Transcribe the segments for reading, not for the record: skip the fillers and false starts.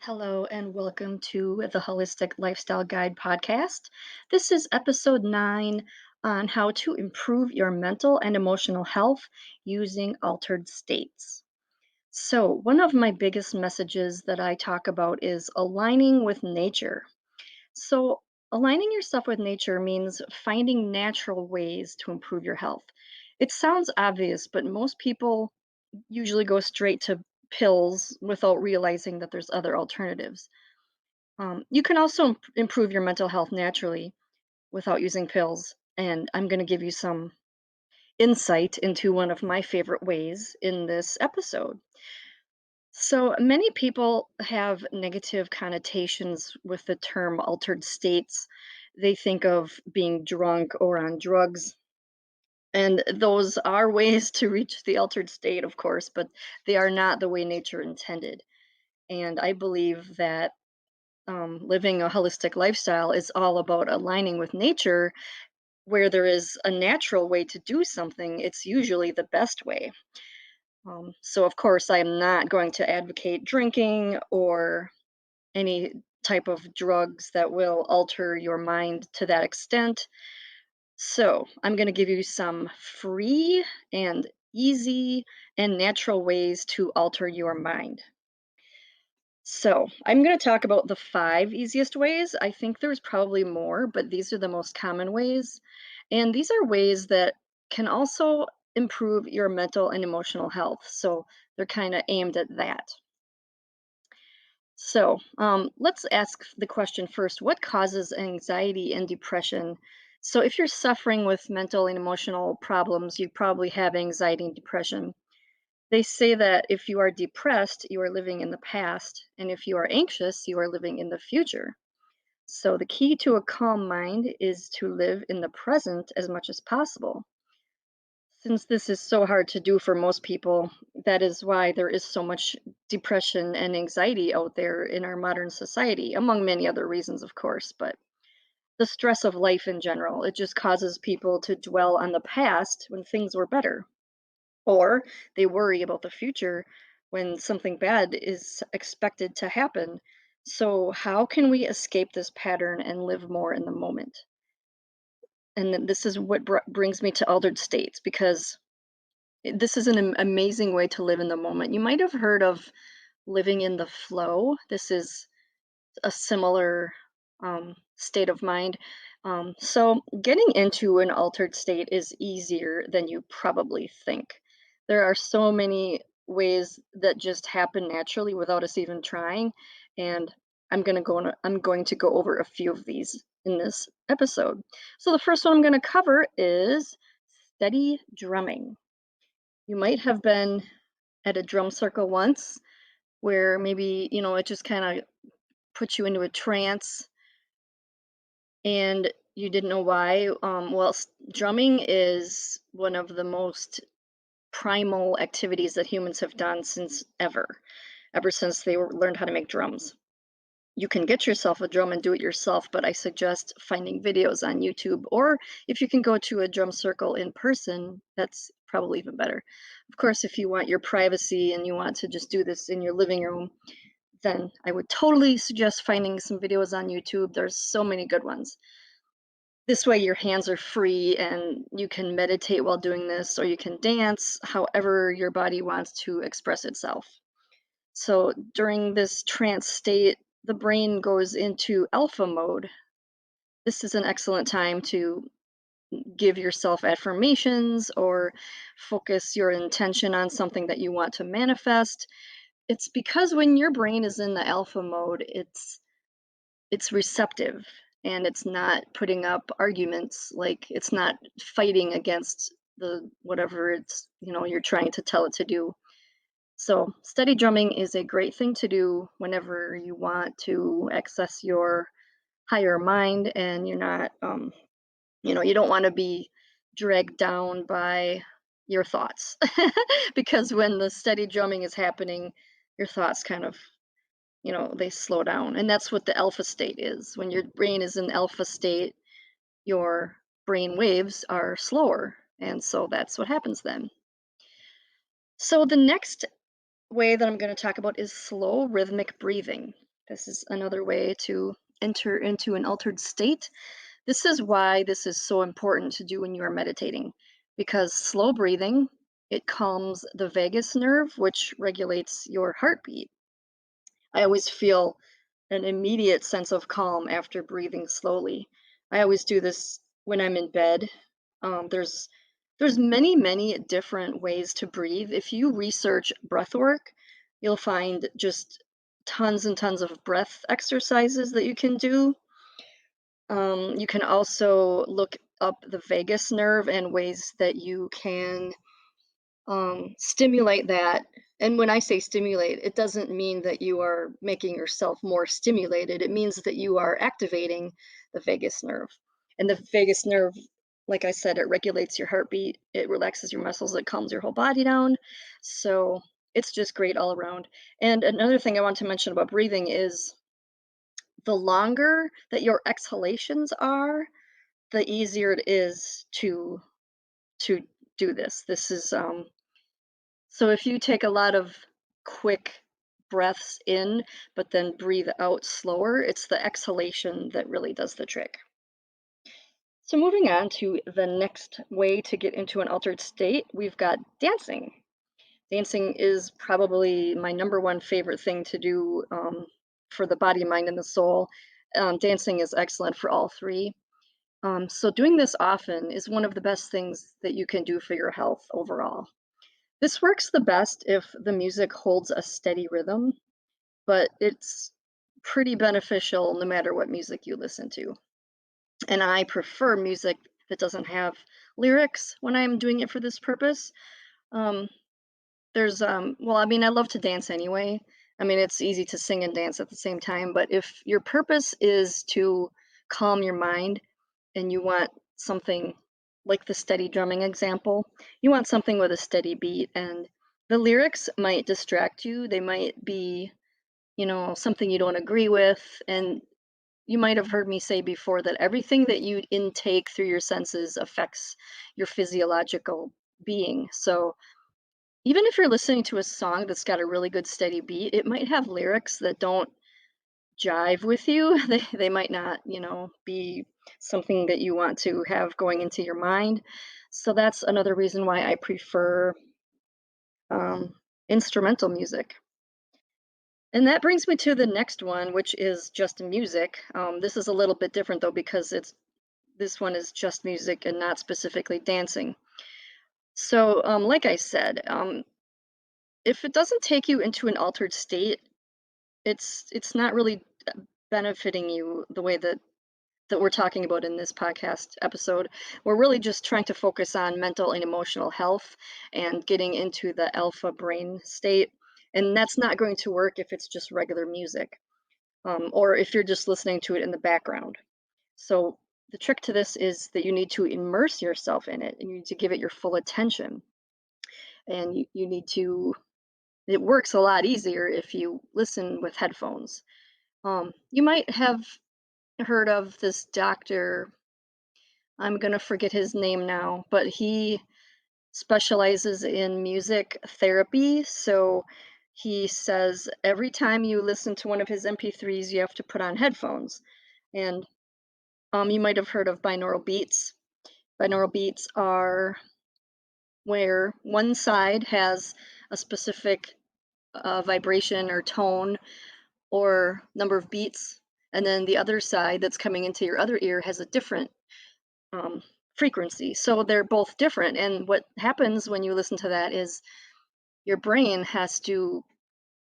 Hello and welcome to the Holistic Lifestyle Guide podcast. This is episode 9 on how to improve your mental and emotional health using altered states. So, one of my biggest messages that I talk about is aligning with nature. So, aligning yourself with nature means finding natural ways to improve your health. It sounds obvious, but most people usually go straight to pills without realizing that there's other alternatives. You can also improve your mental health naturally without using pills. And I'm going to give you some insight into one of my favorite ways in this episode. So, many people have negative connotations with the term altered states. They think of being drunk or on drugs. And those are ways to reach the altered state, of course, but they are not the way nature intended. And I believe that living a holistic lifestyle is all about aligning with nature. Where there is a natural way to do something, it's usually the best way. So, of course, I am not going to advocate drinking or any type of drugs that will alter your mind to that extent. So, I'm going to give you some free and easy and natural ways to alter your mind. So, I'm going to talk about the 5 easiest ways. I think there's probably more, but these are the most common ways. And these are ways that can also improve your mental and emotional health. So, they're kind of aimed at that. So, let's ask the question first: what causes anxiety and depression? So, if you're suffering with mental and emotional problems, you probably have anxiety and depression. They say that if you are depressed, you are living in the past, and if you are anxious, you are living in the future. So, the key to a calm mind is to live in the present as much as possible. Since this is so hard to do for most people, that is why there is so much depression and anxiety out there in our modern society, among many other reasons, of course. But the stress of life in general, it just causes people to dwell on the past when things were better, or they worry about the future when something bad is expected to happen. So, how can we escape this pattern and live more in the moment? And then this is what brings me to altered states, because this is an amazing way to live in the moment. You might have heard of living in the flow. This is a similar state of mind. So, getting into an altered state is easier than you probably think. There are so many ways that just happen naturally without us even trying, and I'm going to go over a few of these in this episode. So, the first one I'm going to cover is steady drumming. You might have been at a drum circle once where maybe, it just kind of puts you into a trance and you didn't know why. Well, drumming is one of the most primal activities that humans have done since ever since learned how to make drums. You can get yourself a drum and do it yourself, but I suggest finding videos on YouTube, or if you can go to a drum circle in person, that's probably even better. Of course, if you want your privacy and you want to just do this in your living room, then I would totally suggest finding some videos on YouTube. There's so many good ones. This way, your hands are free and you can meditate while doing this, or you can dance however your body wants to express itself. So, during this trance state, the brain goes into alpha mode. This is an excellent time to give yourself affirmations or focus your intention on something that you want to manifest. It's because when your brain is in the alpha mode, it's receptive and it's not putting up arguments, like it's not fighting against the whatever you're trying to tell it to do. So steady drumming is a great thing to do whenever you want to access your higher mind, and you're not you don't want to be dragged down by your thoughts. Because when the steady drumming is happening, your thoughts kind of, they slow down. And that's what the alpha state is. When your brain is in alpha state, your brain waves are slower. And so that's what happens then. So the next way that I'm going to talk about is slow rhythmic breathing. This is another way to enter into an altered state. This is why this is so important to do when you are meditating, because slow breathing, it calms the vagus nerve, which regulates your heartbeat. I always feel an immediate sense of calm after breathing slowly. I always do this when I'm in bed. There's many different ways to breathe. If you research breath work, you'll find just tons and tons of breath exercises that you can do. You can also look up the vagus nerve and ways that you can stimulate that. And when I say stimulate, it doesn't mean that you are making yourself more stimulated. It means that you are activating the vagus nerve. And the vagus nerve, like I said, it regulates your heartbeat, it relaxes your muscles, it calms your whole body down. So it's just great all around. And another thing I want to mention about breathing is the longer that your exhalations are, the easier it is to do this. This is so if you take a lot of quick breaths in, but then breathe out slower, it's the exhalation that really does the trick. So moving on to the next way to get into an altered state, we've got dancing. Dancing is probably my number one favorite thing to do for the body, mind, and the soul. Dancing is excellent for all three. So doing this often is one of the best things that you can do for your health overall. This works the best if the music holds a steady rhythm, but it's pretty beneficial no matter what music you listen to. And I prefer music that doesn't have lyrics when I'm doing it for this purpose. Um, well, I mean, I love to dance anyway. I mean, it's easy to sing and dance at the same time, but if your purpose is to calm your mind and you want something like the steady drumming example, you want something with a steady beat, and the lyrics might distract you. They might be, something you don't agree with. And you might have heard me say before that everything that you intake through your senses affects your physiological being. So even if you're listening to a song that's got a really good steady beat, it might have lyrics that don't jive with you. They might not, be something that you want to have going into your mind. So that's another reason why I prefer um, instrumental music. And that brings me to the next one, which is just music. This is a little bit different though because it's this one is just music and not specifically dancing. So, like I said, if it doesn't take you into an altered state, it's not really benefiting you the way that we're talking about in this podcast episode. We're really just trying to focus on mental and emotional health and getting into the alpha brain state. And that's not going to work if it's just regular music, or if you're just listening to it in the background. So the trick to this is that you need to immerse yourself in it and you need to give it your full attention. And you need to, it works a lot easier if you listen with headphones. You might have heard of this doctor. I'm going to forget his name now, but he specializes in music therapy. So he says every time you listen to one of his MP3s, you have to put on headphones. And you might have heard of binaural beats. Binaural beats are where one side has a specific vibration or tone or number of beats, and then the other side that's coming into your other ear has a different um, frequency. So they're both different. And what happens when you listen to that is your brain has to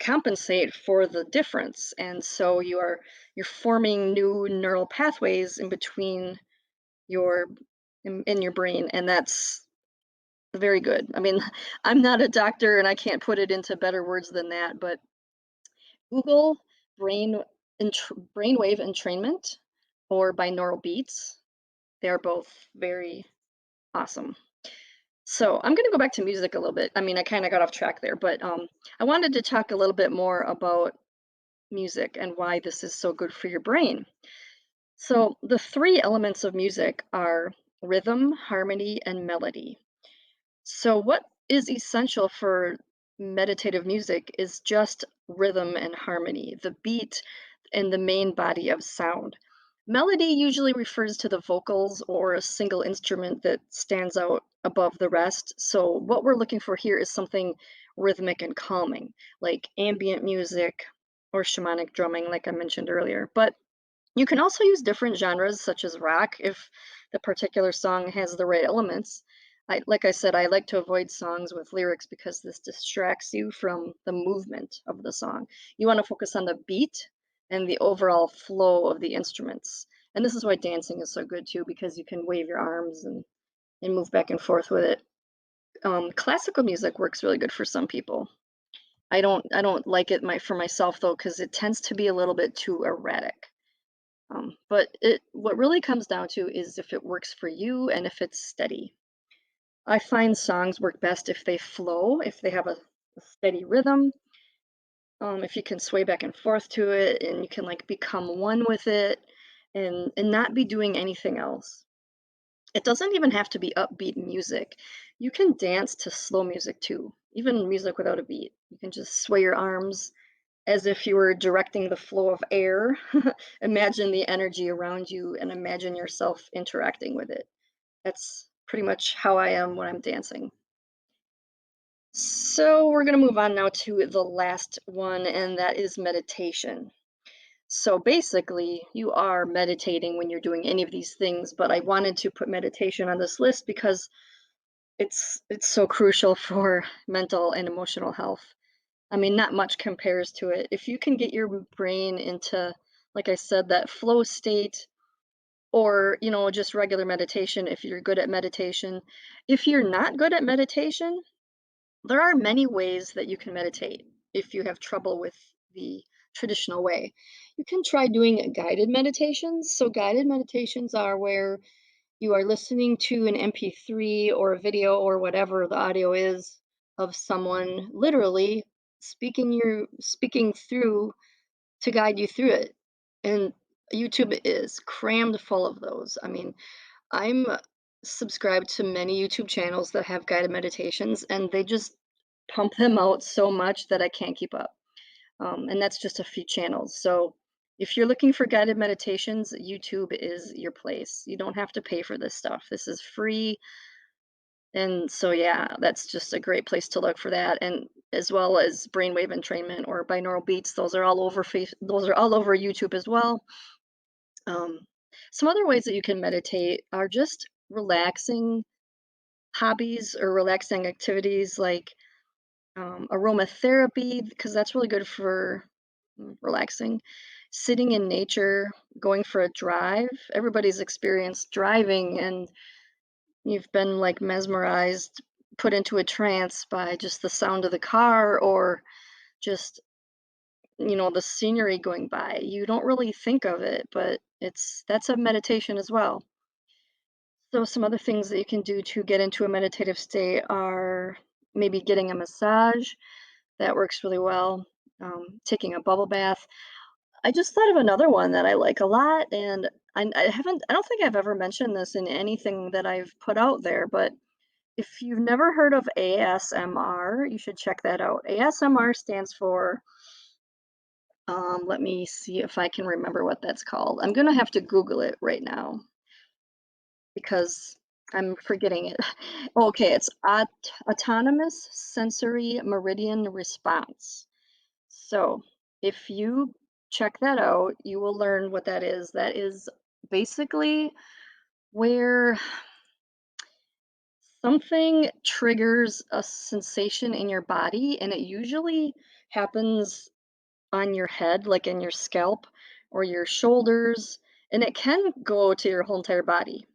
compensate for the difference, and so you're forming new neural pathways in between your in your brain, and that's very good. I mean, I'm not a doctor and I can't put it into better words than that, but Google brainwave entrainment or binaural beats. They're both very awesome. So I'm going to go back to music a little bit. I mean, I kind of got off track there, but I wanted to talk a little bit more about music and why this is so good for your brain. So the three elements of music are rhythm, harmony, and melody. So what is essential for meditative music is just rhythm and harmony, the beat and the main body of sound. Melody usually refers to the vocals or a single instrument that stands out above the rest. So, what we're looking for here is something rhythmic and calming, like ambient music or shamanic drumming, like I mentioned earlier. But you can also use different genres such as rock if the particular song has the right elements. Like I said, I like to avoid songs with lyrics because this distracts you from the movement of the song. You want to focus on the beat and the overall flow of the instruments. And this is why dancing is so good too, because you can wave your arms and move back and forth with it. Classical music works really good for some people. I don't like it for myself though, because it tends to be a little bit too erratic. But what really comes down to is if it works for you and if it's steady. I find songs work best if they flow, if they have a steady rhythm, if you can sway back and forth to it and you can like become one with it and not be doing anything else. It doesn't even have to be upbeat music. You can dance to slow music too, even music without a beat. You can just sway your arms as if you were directing the flow of air. Imagine the energy around you and imagine yourself interacting with it. That's pretty much how I am when I'm dancing. So, we're going to move on now to the last one, and that is meditation. So, basically, you are meditating when you're doing any of these things, but I wanted to put meditation on this list because it's so crucial for mental and emotional health. I mean, not much compares to it. If you can get your brain into, like I said, that flow state or, just regular meditation if you're good at meditation. If you're not good at meditation, there are many ways that you can meditate if you have trouble with the traditional way. You can try doing guided meditations. So, guided meditations are where you are listening to an MP3 or a video or whatever the audio is of someone literally speaking through to guide you through it. And YouTube is crammed full of those. I mean, I'm subscribed to many YouTube channels that have guided meditations and they just pump them out so much that I can't keep up. And that's just a few channels. So if you're looking for guided meditations, YouTube is your place. You don't have to pay for this stuff. This is free. And so, yeah, that's just a great place to look for that. And as well as brainwave entrainment or binaural beats, those are all over YouTube as well. Um, some other ways that you can meditate are just relaxing hobbies or relaxing activities like aromatherapy, because that's really good for relaxing. Sitting in nature, going for a drive. Everybody's experienced driving and you've been like mesmerized, put into a trance by just the sound of the car or just, the scenery going by. You don't really think of it, but that's a meditation as well. So some other things that you can do to get into a meditative state are maybe getting a massage. That works really well. Taking a bubble bath. I just thought of another one that I like a lot, and I don't think I've ever mentioned this in anything that I've put out there, but if you've never heard of ASMR, you should check that out. ASMR stands for, let me see if I can remember what that's called. I'm gonna have to Google it right now because I'm forgetting it. Okay, it's Autonomous Sensory Meridian Response. So, if you check that out, you will learn what that is. That is basically where something triggers a sensation in your body, and it usually happens on your head, like in your scalp or your shoulders, and it can go to your whole entire body.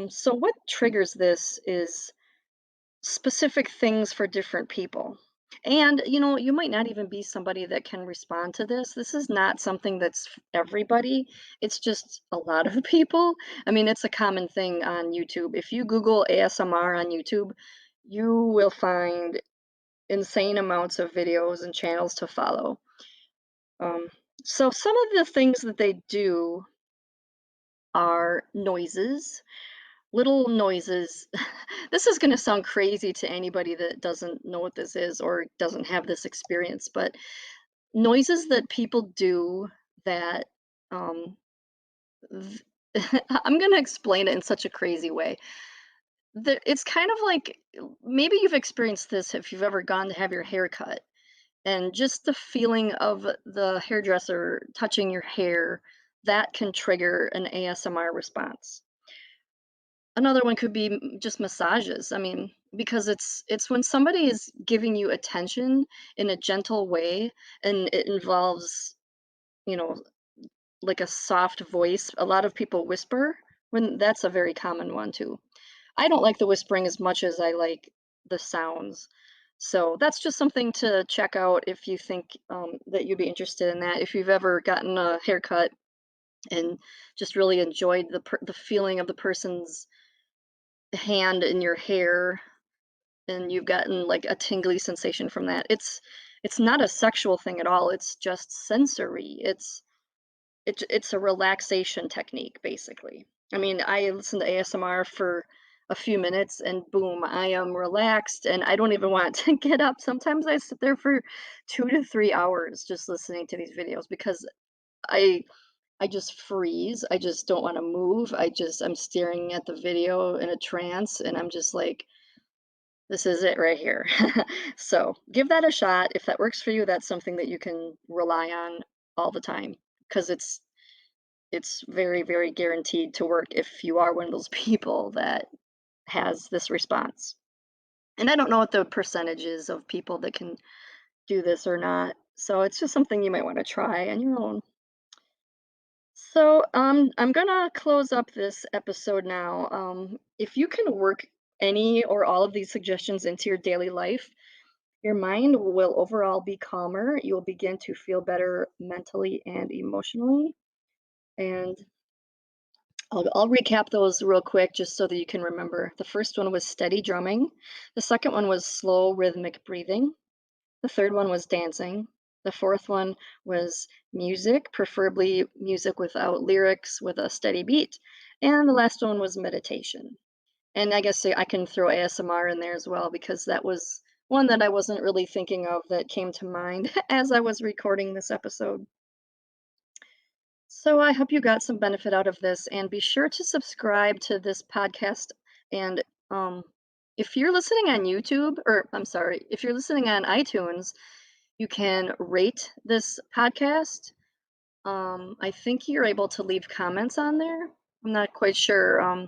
So, what triggers this is specific things for different people. And, you might not even be somebody that can respond to this. This is not something that's everybody. It's just a lot of people. I mean, it's a common thing on YouTube. If you Google ASMR on YouTube, you will find insane amounts of videos and channels to follow. Um, so, some of the things that they do are noises, little noises. This is going to sound crazy to anybody that doesn't know what this is or doesn't have this experience, but noises that people do that um th- I'm going to explain it in such a crazy way. It's kind of like maybe you've experienced this if you've ever gone to have your hair cut, and just the feeling of the hairdresser touching your hair, that can trigger an ASMR response. Another one could be just massages. I mean, because it's when somebody is giving you attention in a gentle way, and it involves, you know, like a soft voice. A lot of people whisper, when that's a very common one too. I don't like the whispering as much as I like the sounds. So that's just something to check out if you think that you'd be interested in that. If you've ever gotten a haircut and just really enjoyed the feeling of the person's hand in your hair, and you've gotten like a tingly sensation from that. It's not a sexual thing at all. It's just sensory. It's a relaxation technique, basically. I mean, I listen to ASMR for a few minutes and boom, I am relaxed and I don't even want to get up. Sometimes I sit there for 2 to 3 hours just listening to these videos because I I just freeze. I just don't want to move. I'm staring at the video in a trance and I'm just like, this is it right here. So give that a shot. If that works for you, that's something that you can rely on all the time because it's very, very guaranteed to work if you are one of those people that has this response. And I don't know what the percentage is of people that can do this or not. So it's just something you might want to try on your own. So I'm gonna close up this episode now. If you can work any or all of these suggestions into your daily life, your mind will overall be calmer. You'll begin to feel better mentally and emotionally. And I'll recap those real quick just so that you can remember. The first one was steady drumming. The second one was slow rhythmic breathing. The third one was dancing. The fourth one was music, preferably music without lyrics with a steady beat. And the last one was meditation. And I guess I can throw ASMR in there as well because that was one that I wasn't really thinking of that came to mind as I was recording this episode. So I hope you got some benefit out of this, and be sure to subscribe to this podcast. And if you're listening on YouTube, or I'm sorry, if you're listening on iTunes, you can rate this podcast. I think you're able to leave comments on there. I'm not quite sure.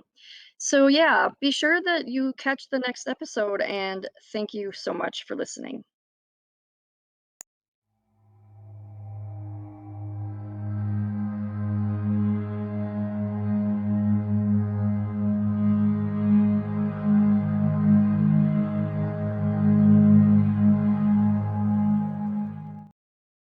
So yeah, be sure that you catch the next episode, and thank you so much for listening.